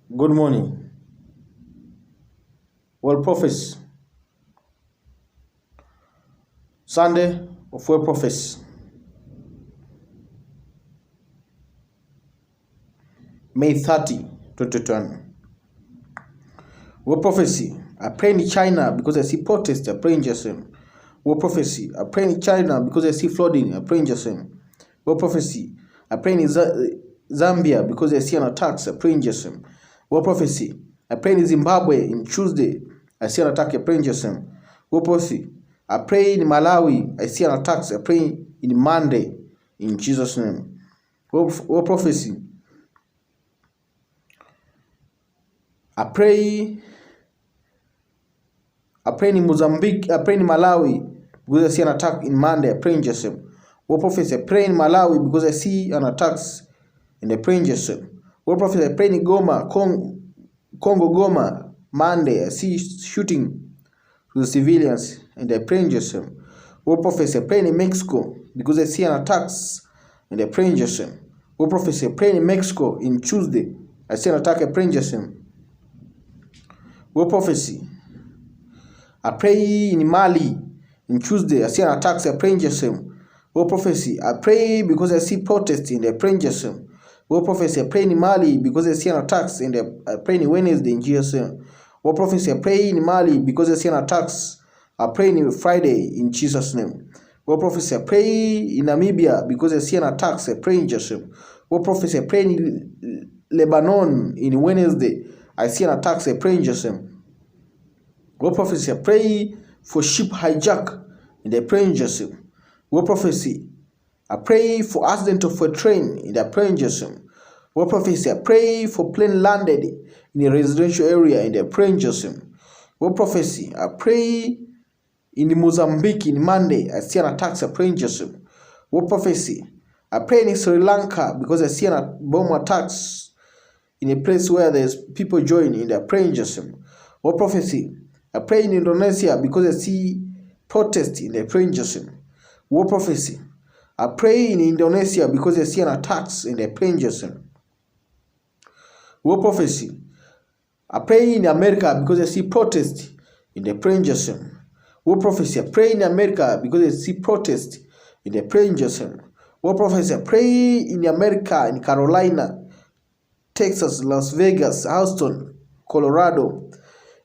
Good morning. World Prophets. Sunday of World Prophets. May 30, 2020. World Prophecy. I pray in China because I see protests. I pray in Jerusalem. World Prophecy. I pray in China because I see flooding. I pray in Jerusalem. World Prophecy. I pray in Zambia because I see an attack. I pray in Jerusalem. World Prophecy. I pray in Zimbabwe in Tuesday. I see an attack. I pray in Jerusalem. World Prophecy. I pray in Malawi. I see an attack. I pray in Monday in Jesus' name. World Prophecy. I pray in Mozambique. I pray in Malawi because I see an attack in Monday. I pray in Jerusalem. World Prophecy. I pray in Malawi because I see an attack and I pray in Jerusalem. World Prophecy. I pray in Goma, Congo Goma, Monday. I see shooting to the civilians and I pray in Jerusalem. World Prophecy. I pray in Mexico because I see an attacks and I pray in Jerusalem. World Prophecy. I pray in Mexico in Tuesday. I see an attack. I pray in Jerusalem. World Prophecy. I pray in Mali in Tuesday. I see an attack. I pray in Jerusalem. World Prophecy. I pray because I see protests and I pray in Jerusalem. World Prophecy. I pray in Mali because I see an attack and I pray in Wednesday in Jerusalem. World Prophecy. I pray in Mali because I see an attack. I pray in Friday in Jesus' name. World Prophecy. I pray in Namibia because I see an attack. I pray in Jerusalem. World Prophecy. I pray in Lebanon in Wednesday. I see an attack. I pray in Jerusalem. World Prophecy. I pray for ship hijack and I pray in Jerusalem. World Prophecy. I pray for accident of a train and I pray in Jerusalem. World Prophecy. I pray for plane landed in a residential area and I pray in Jerusalem. World Prophecy. I pray in Mozambique in Monday. I see an attack. I pray in Jerusalem. World Prophecy. I pray in Sri Lanka because I see an bomb attacks in a place where there's people join and I pray in Jerusalem. World Prophecy. I pray in Indonesia because I see protest and I pray in Jerusalem. World Prophecy. I pray in Indonesia because I see an attacks and I pray in Jerusalem. World Prophecy. I pray in America because I see protest and I pray in Jerusalem. World Prophecy. I pray in America because I see protest and I pray in Jerusalem. World Prophecy. I pray in America, in Carolina, Texas, Las Vegas, Houston, Colorado,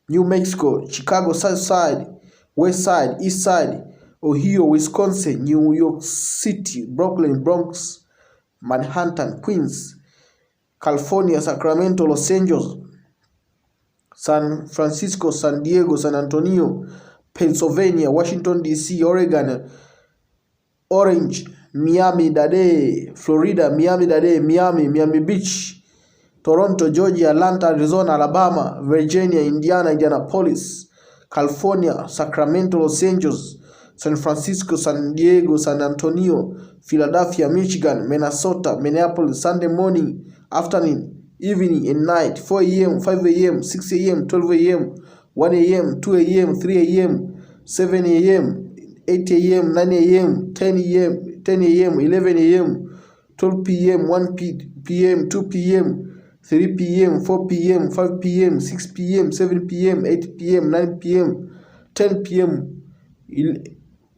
New Mexico, Chicago, South Side, West Side, East Side, Ohio, Wisconsin, New York City, Brooklyn, Bronx, Manhattan, Queens, California, Sacramento, Los Angeles, San Francisco, San Diego, San Antonio, Pennsylvania, Washington, D.C., Oregon, Orange, Miami-Dade, Florida, Miami-Dade, Miami Beach, Toronto, Georgia, Atlanta, Arizona, Alabama, Virginia, Indiana, Indianapolis, California, Sacramento, Los Angeles, San Francisco, San Diego, San Antonio, Philadelphia, Michigan, Minnesota, Minneapolis, Sunday morning, afternoon, evening, and night, 4 a.m., 5 a.m., 6 a.m., 12 a.m., 1 a.m., 2 a.m., 3 a.m., 7 a.m., 8 a.m., 9 a.m., 10 a.m., 10 a.m., 11 a.m., 12 p.m., 1 p.m., 2 p.m., 3 p.m., 4 p.m., 5 p.m., 6 p.m., 7 p.m., 8 p.m., 9 p.m., 10 p.m.,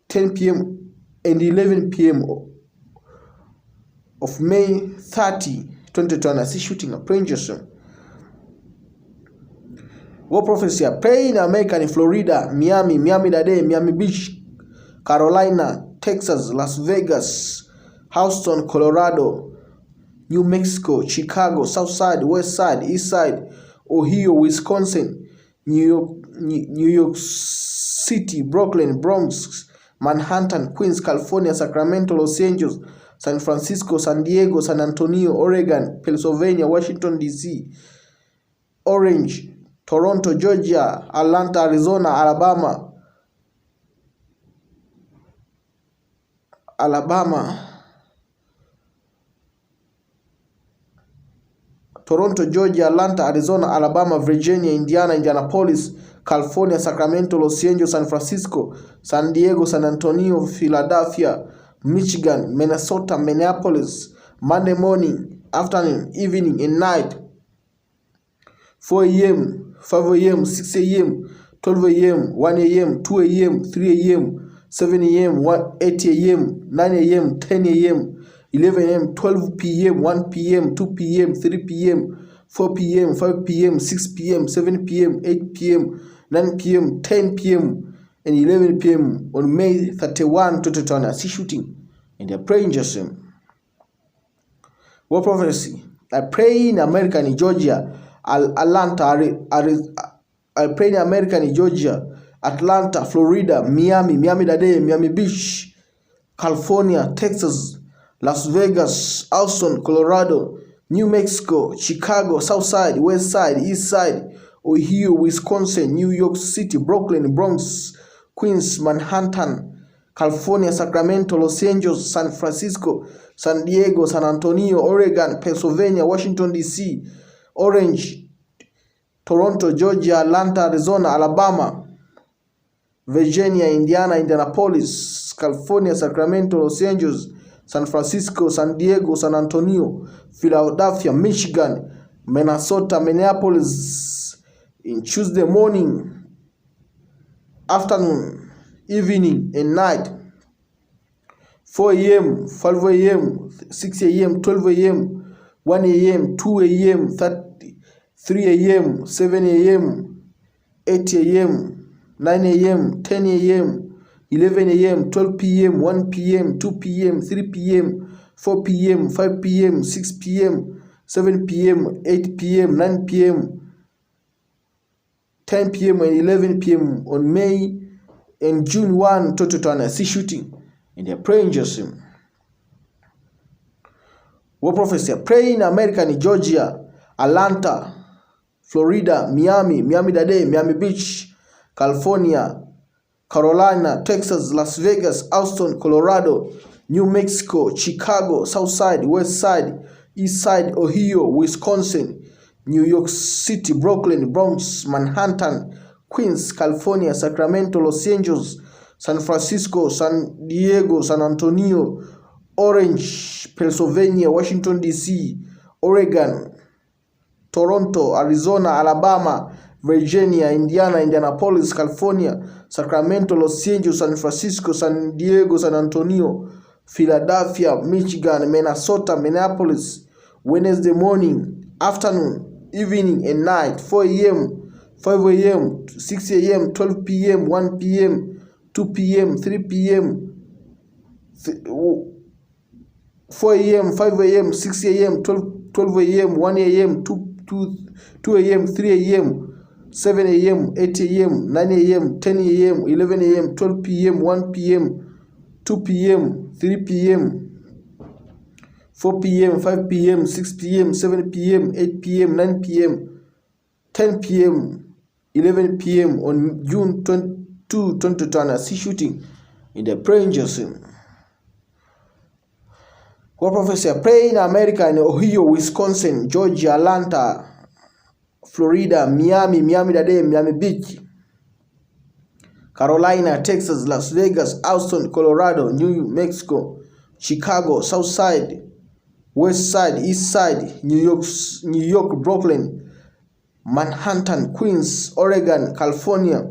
10 p.m. and 11 p.m. of May 30, 2020. I see shooting. I pray in Jerusalem. World Prophecy. I pray in America, in Florida, Miami, Miami-Dade, Miami Beach, Carolina, Texas, Las Vegas, Houston, Colorado, New Mexico, Chicago, South Side, West Side, East Side, Ohio, Wisconsin, New York City, Brooklyn, Bronx, Manhattan, Queens, California, Sacramento, Los Angeles, San Francisco, San Diego, San Antonio, Oregon, Pennsylvania, Washington, D.C., Orange, Toronto, Georgia, Atlanta, Arizona, Alabama, Toronto, Georgia, Atlanta, Arizona, Alabama, Virginia, Indiana, Indianapolis, California, Sacramento, Los Angeles, San Francisco, San Diego, San Antonio, Philadelphia, Michigan, Minnesota, Minneapolis, Monday morning, afternoon, evening, and night, 4 a.m., 5 a.m., 6 a.m., 12 a.m., 1 a.m., 2 a.m., 3 a.m., 7 a.m., 8 a.m., 9 a.m., 10 a.m., 11 a.m., 12 p.m., 1 p.m., 2 p.m., 3 p.m., 4 p.m., 5 p.m., 6 p.m., 7 p.m., 8 p.m., 9 p.m., 10 p.m., and 11 p.m. on May 31, 2020, a sea shooting in the praying Jerusalem. War prophecy. I pray in America and Georgia, Atlanta, I pray in America and Georgia, Atlanta, Florida, Miami-Dade, Miami Beach, California, Texas, Las Vegas, Austin, Colorado, New Mexico, Chicago, South Side, West Side, East Side, Ohio, Wisconsin, New York City, Brooklyn, Bronx, Queens, Manhattan, California, Sacramento, Los Angeles, San Francisco, San Diego, San Antonio, Oregon, Pennsylvania, Washington, D.C., Orange, Toronto, Georgia, Atlanta, Arizona, Alabama, Virginia, Indiana, Indianapolis, California, Sacramento, Los Angeles, San Francisco, San Diego, San Antonio, Philadelphia, Michigan, Minnesota, Minneapolis, in Tuesday morning, afternoon, evening, and night, 4 a.m., 5 a.m., 6 a.m., 12 a.m., 1 a.m., 2 a.m., 3 a.m., 7 a.m., 8 a.m., 9 a.m., 10 a.m., 11 a.m., 12 p.m., 1 p.m., 2 p.m., 3 p.m., 4 p.m., 5 p.m., 6 p.m., 7 p.m., 8 p.m., 9 p.m., 10 p.m., and 11 p.m. on May and June 1, 2020, a sea shooting in the praying Jerusalem. War prophecy. Pray in America and Georgia, Atlanta, Florida, Miami-Dade, Miami Beach, California, Carolina, Texas, Las Vegas, Austin, Colorado, New Mexico, Chicago, South Side, West Side, East Side, Ohio, Wisconsin, New York City, Brooklyn, Bronx, Manhattan, Queens, California, Sacramento, Los Angeles, San Francisco, San Diego, San Antonio, Orange, Pennsylvania, Washington, D.C., Oregon, Toronto, Arizona, Alabama, Virginia, Indiana, Indianapolis, California, Sacramento, Los Angeles, San Francisco, San Diego, San Antonio, Philadelphia, Michigan, Minnesota, Minneapolis, Wednesday morning, afternoon, evening, and night, 4 a.m., 5 a.m., 6 a.m., 12 p.m., 1 p.m., 2 p.m., 3 p.m., 4 a.m., 5 a.m., 6 a.m., 12 a.m., 1 a.m., 2 a.m., 3 a.m., 7 a.m., 8 a.m., 9 a.m., 10 a.m., 11 a.m., 12 p.m., 1 p.m., 2 p.m., 3 p.m., 4 p.m., 5 p.m., 6 p.m., 7 p.m., 8 p.m., 9 p.m., 10 p.m., 11 p.m. on June 22, 2020, a sea shooting in the praying Jerusalem. War prophecy. Pray in America in Ohio, Wisconsin, Georgia, Atlanta, Florida, Miami-Dade, Miami Beach, Carolina, Texas, Las Vegas, Austin, Colorado, New Mexico, Chicago, South Side, West Side, East Side, New York, Brooklyn, Manhattan, Queens, Oregon, California,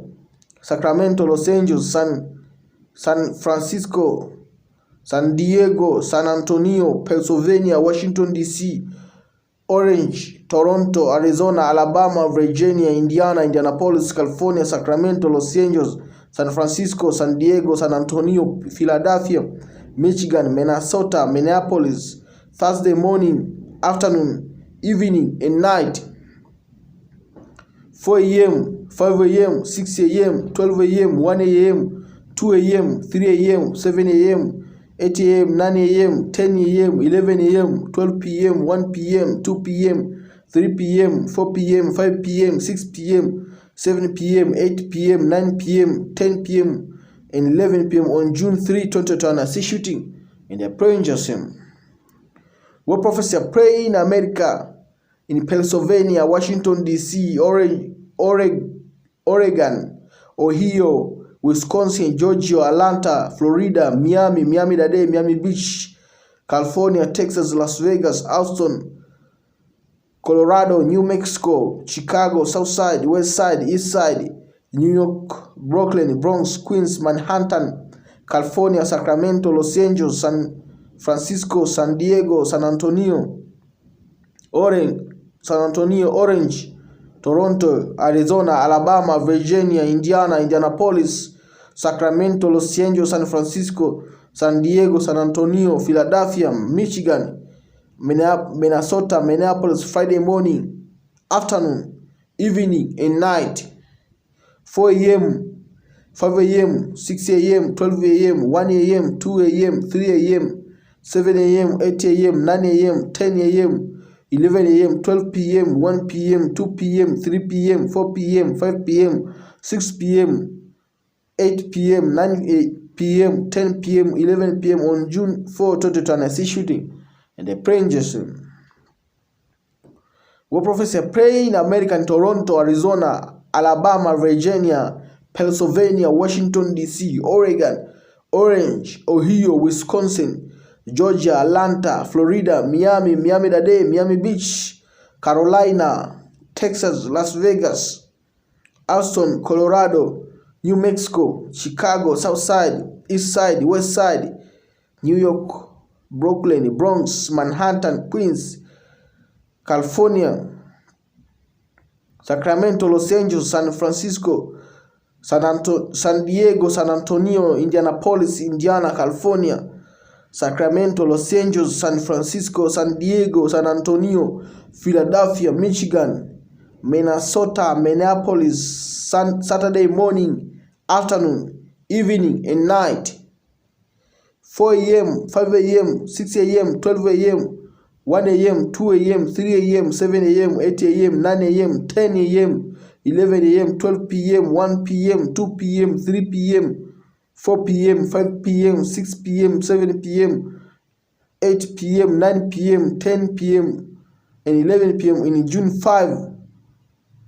Sacramento, Los Angeles, San Francisco, San Diego, San Antonio, Pennsylvania, Washington, D.C., Orange, Toronto, Arizona, Alabama, Virginia, Indiana, Indianapolis, California, Sacramento, Los Angeles, San Francisco, San Diego, San Antonio, Philadelphia, Michigan, Minnesota, Minneapolis, Thursday morning, afternoon, evening, and night, 4 a.m., 5 a.m., 6 a.m., 12 a.m., 1 a.m., 2 a.m., 3 a.m., 7 a.m., 8 a.m., 9 a.m., 10 a.m., 11 a.m., 12 p.m., 1 p.m., 2 p.m., 3 p.m., 4 p.m., 5 p.m., 6 p.m., 7 p.m., 8 p.m., 9 p.m., 10 p.m., and 11 p.m. on June 3, 2020, a sea shooting in the praying Jerusalem. War prophecy. Pray in America, in Pennsylvania, Washington, D.C., Oregon, Ohio, Wisconsin, Georgia, Atlanta, Florida, Miami-Dade, Miami Beach, California, Texas, Las Vegas, Austin, Colorado, New Mexico, Chicago, South Side, West Side, East Side, New York, Brooklyn, Bronx, Queens, Manhattan, California, Sacramento, Los Angeles, San Francisco, San Diego, San Antonio, Orange, Toronto, Arizona, Alabama, Virginia, Indiana, Indianapolis, Sacramento, Los Angeles, San Francisco, San Diego, San Antonio, Philadelphia, Michigan, Minnesota, Minneapolis, Friday morning, afternoon, evening, and night, 4 a.m., 5 a.m., 6 a.m., 12 a.m., 1 a.m., 2 a.m., 3 a.m., 7 a.m., 8 a.m., 9 a.m., 10 a.m., 11 a.m., 12 p.m., 1 p.m., 2 p.m., 3 p.m., 4 p.m., 5 p.m., 6 p.m., 8 p.m., 9 p.m., 10 p.m., 11 p.m. on June 4, 2020, shooting in the praying Jerusalem. War prophecy pray in America, in Toronto, Arizona, Alabama, Virginia, Pennsylvania, Washington, D.C., Oregon, Orange, Ohio, Wisconsin, Georgia, Atlanta, Florida, Miami, Miami-Dade, Miami Beach, Carolina, Texas, Las Vegas, Austin, Colorado, New Mexico, Chicago, South Side, East Side, West Side, New York, Brooklyn, Bronx, Manhattan, Queens, California, Sacramento, Los Angeles, San Francisco, San Diego, San Antonio, Indianapolis, Indiana, California, Sacramento, Los Angeles, San Francisco, San Diego, San Antonio, Philadelphia, Michigan, Minnesota, Minneapolis, Saturday morning, afternoon, evening, and night, 4 a.m., 5 a.m., 6 a.m., 12 a.m., 1 a.m., 2 a.m., 3 a.m., 7 a.m., 8 a.m., 9 a.m., 10 a.m., 11 a.m., 12 p.m., 1 p.m., 2 p.m., 3 p.m., 4 p.m., 5 p.m., 6 p.m., 7 p.m., 8 p.m., 9 p.m., 10 p.m., and 11 p.m. in June 5,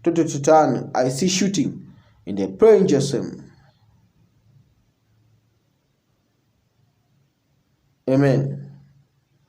2020, I see shooting in the praying Jerusalem. Amen.